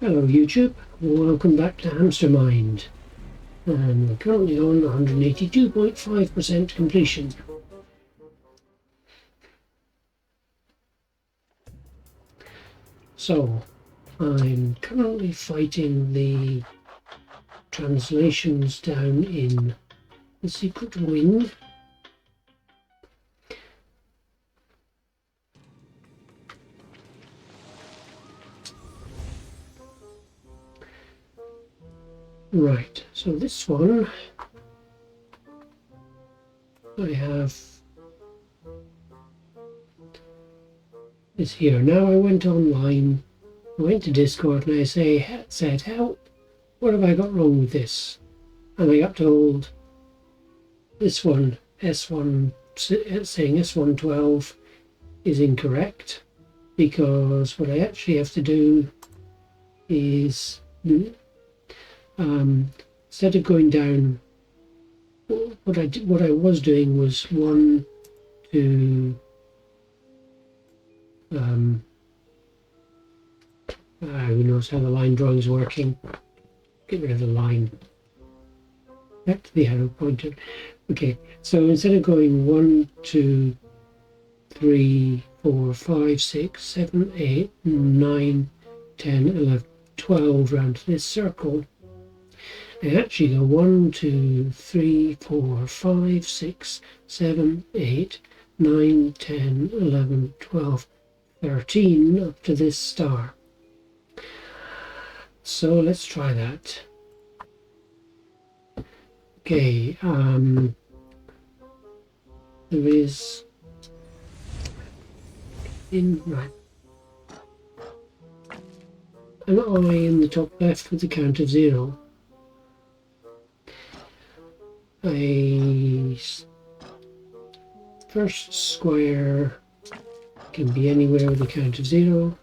Hello YouTube, welcome back to Hamstermind, and we're currently on 182.5% completion. So, I'm currently fighting the translations down in the Secret Wing. Right, so this one I have is here. Now I went online, I went to Discord and I said, help, what have I got wrong with this? And I got told this one, S1, saying S112 is incorrect, because what I actually have to do is instead of going down, what I was doing was 1, 2, who knows how the line drawing is working. Get rid of the line. Back to the arrow pointer. Okay, so instead of going 1, 2, 3, 4, 5, 6, 7, 8, 9, 10, 11, 12 round this circle, I actually go 1, 2, 3, 4, 5, 6, 7, 8, 9, 10, 11, 12, 13 up to this star. So let's try that. Okay, there is right an eye in the top left with the count of 0. A first square can be anywhere with a count of 0.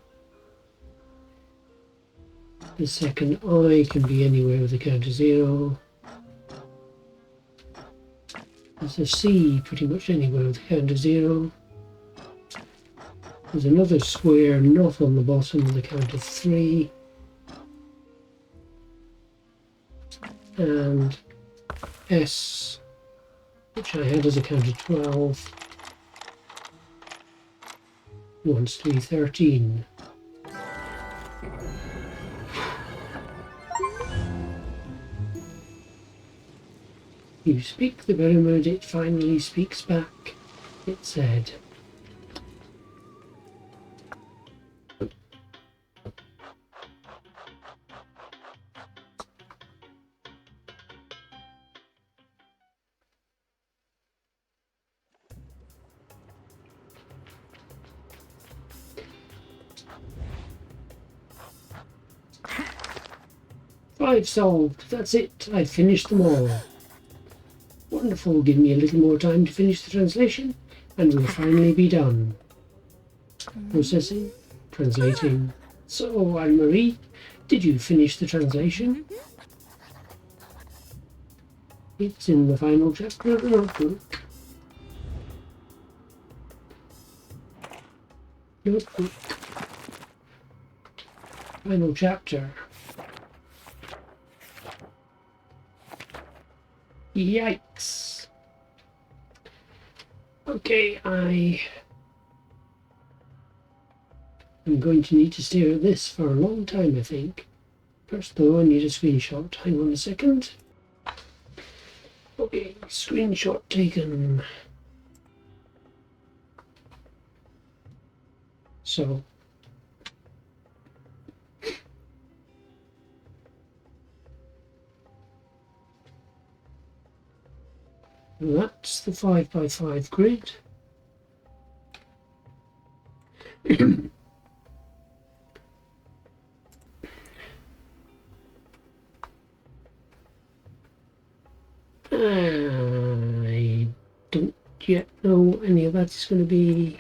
The second eye can be anywhere with a count of 0. There's a C pretty much anywhere with a count of 0. There's another square not on the bottom with a count of 3. And S, which I had as a count of 12, 1, 3, 13. You speak the pyramid, it finally speaks back, it said. Five solved, that's it, I've finished them all. Wonderful, give me a little more time to finish the translation, and we'll finally be done. Processing, translating. So, Anne-Marie, did you finish the translation? It's in the final chapter of the notebook. Notebook. Final chapter. Yikes. Okay, I am going to need to stare at this for a long time, I think. First though, I need a screenshot. Hang on a second. Okay, screenshot taken. So, that's the 5x5 grid. I don't yet know any of that's going to be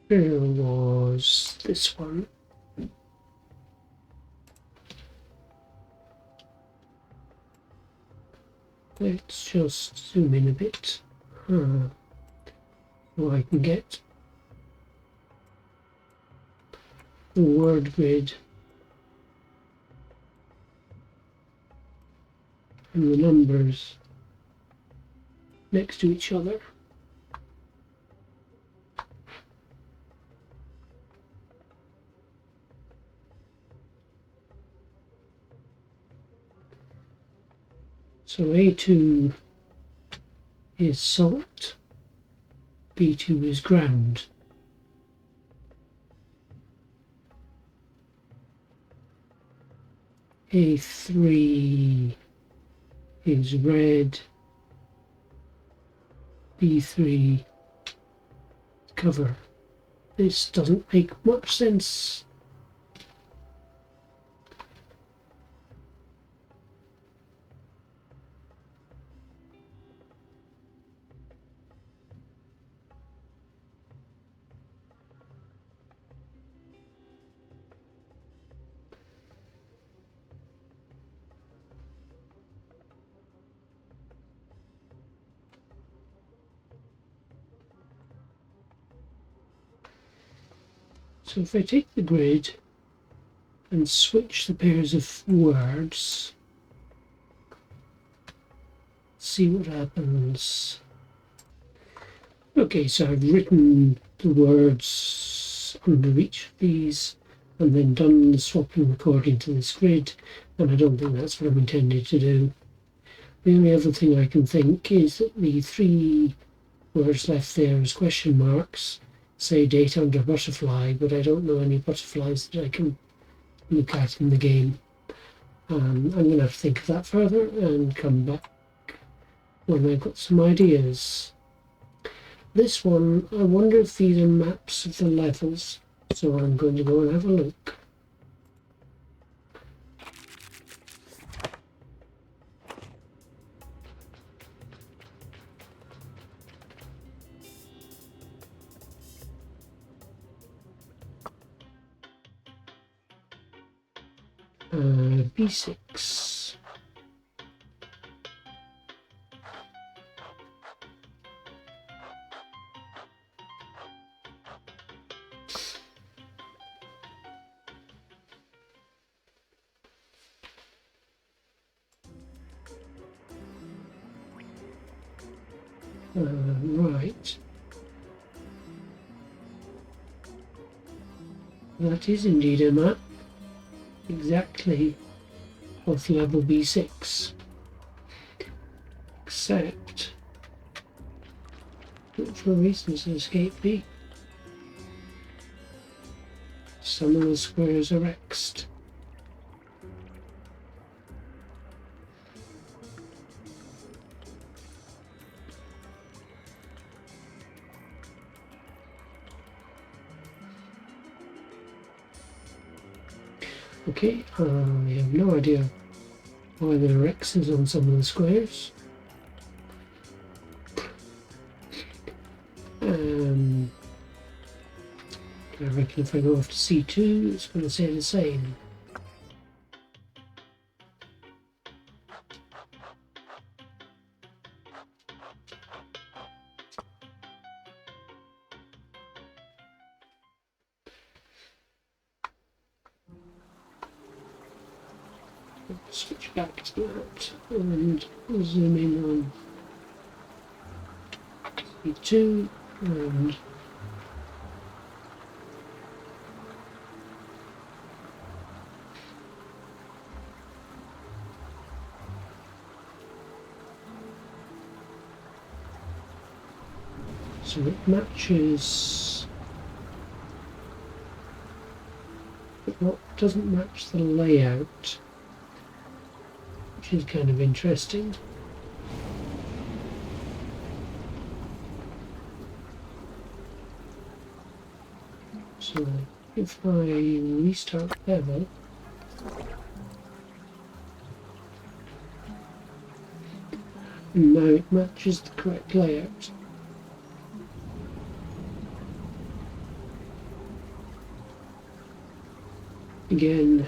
There was this one. Let's just zoom in a bit so I can get the word grid and the numbers next to each other. So A2 is salt, B2 is ground. A3 is red, B3 cover. This doesn't make much sense. So if I take the grid and switch the pairs of words, see what happens. Okay, so I've written the words under each of these and then done the swapping according to this grid, and I don't think that's what I'm intended to do. The only other thing I can think is that the 3 words left there as question marks say date under butterfly, but I don't know any butterflies that I can look at in the game. I'm going to have to think of that further and come back when I've got some ideas. This one, I wonder if these are maps of the levels, so I'm going to go and have a look. B6. Right. That is indeed a map, exactly of level B6, except for reasons that escape me, some of the squares are X'd. Okay, I have no idea why there are X's on some of the squares. I reckon if I go off to C2, it's going to say the same. Switch back to that and zoom in on C2 and so it matches, but doesn't match the layout, which is kind of interesting. So if I restart level, now it matches the correct layout. Again,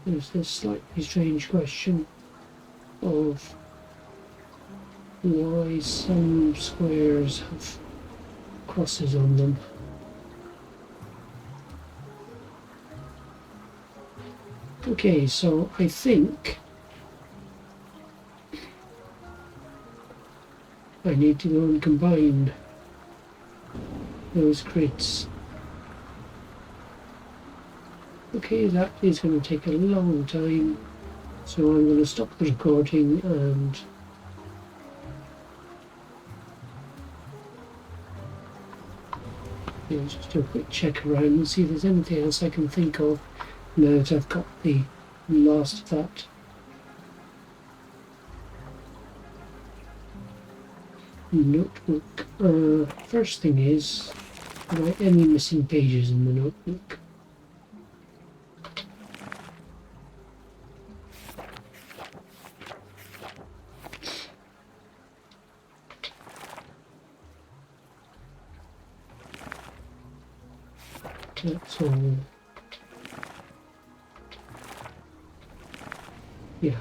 there's this slightly strange question of why some squares have crosses on them. Okay, so I think I need to go and combine those grids. Okay, that is going to take a long time, so I'm going to stop the recording and just do a quick check around and see if there's anything else I can think of now that I've got the last of that. Notebook. First thing is, are there any missing pages in the notebook? That's all. Yeah.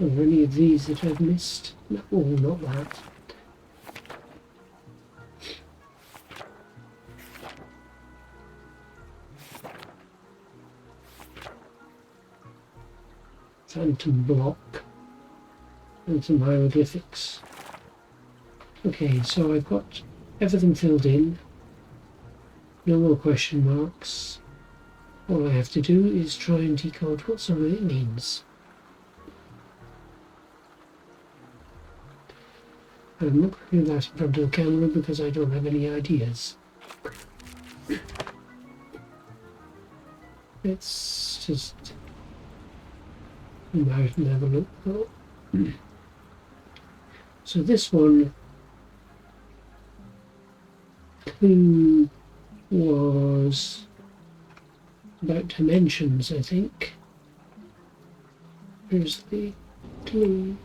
Are there any of these that I've missed? No, oh, not that. Phantom block and some hieroglyphics. Okay, so I've got everything filled in. No more question marks. All I have to do is try and decode what some of it means. I'm not going to do that in front of the camera because I don't have any ideas. Let's just come out and have a look. So this one, clue was about dimensions, I think. Here's the clue.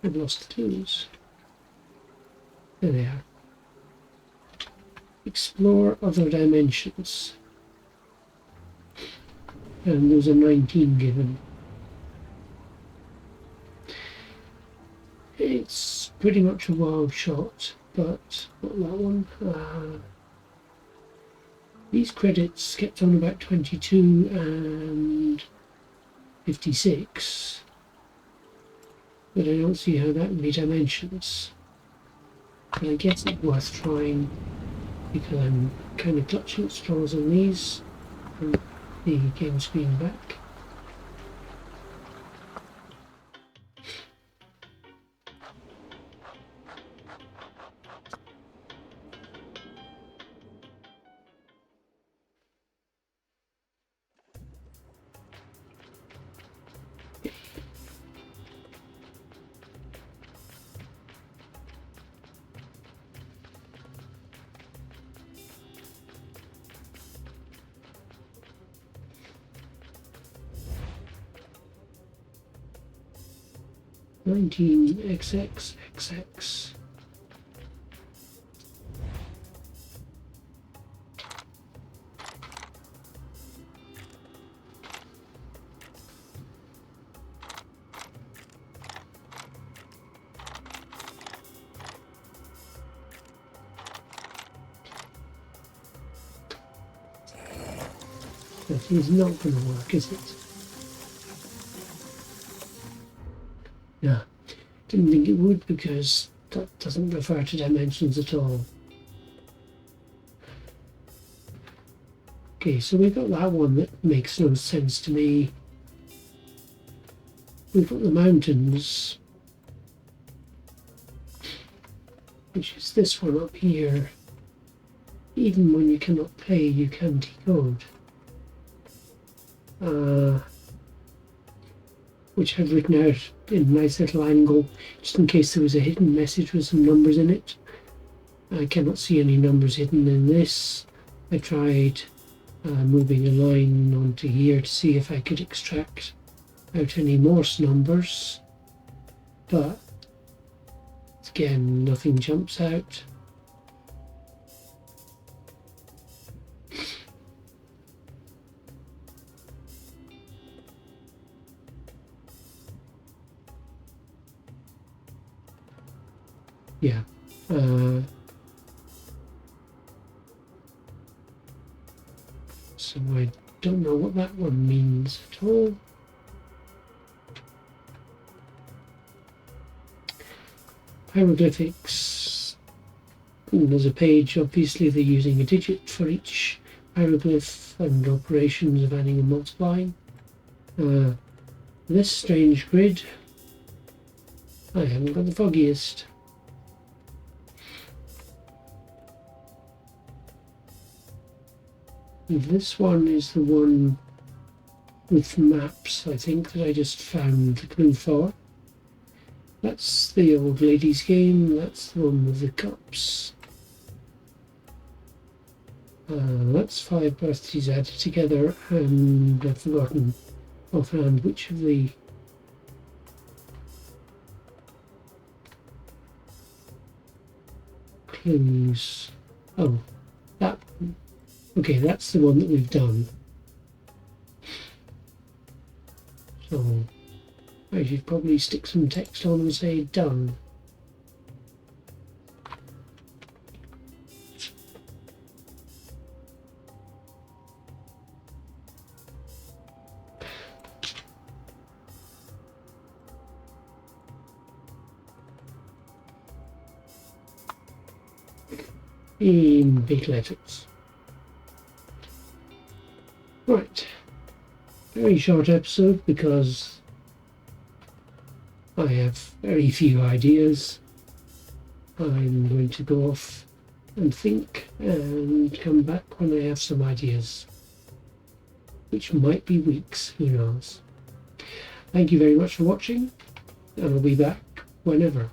I've lost the clues. There they are. Explore other dimensions. And there's a 19 given. It's pretty much a wild shot, but not that one. These credits kept on about 22 and 56, but I don't see how that would be dimensions. But I guess it's worth trying because I'm kind of clutching at straws on these from the game screen back. XX. That is not going to work, is it? No, didn't think it would because that doesn't refer to dimensions at all. Okay, so we've got that one that makes no sense to me. We've got the mountains, which is this one up here. Even when you cannot play, you can decode. Which I've written out in a nice little angle, just in case there was a hidden message with some numbers in it. I cannot see any numbers hidden in this. I tried moving a line onto here to see if I could extract out any Morse numbers. but again, nothing jumps out. Yeah. So I don't know what that one means at all. Hieroglyphics. There's a page, obviously they're using a digit for each hieroglyph and operations of adding and multiplying. This strange grid, I haven't got the foggiest. This one is the one with maps, I think, that I just found the clue for. That's the old ladies game, that's the one with the cups. That's 5 birthdays added together, and I've forgotten offhand which of the clues. Oh, that one. Okay, that's the one that we've done. So I should probably stick some text on and say done. In big letters. Right, very short episode because I have very few ideas. I'm going to go off and think and come back when I have some ideas, which might be weeks, who knows. Thank you very much for watching, and I'll be back whenever.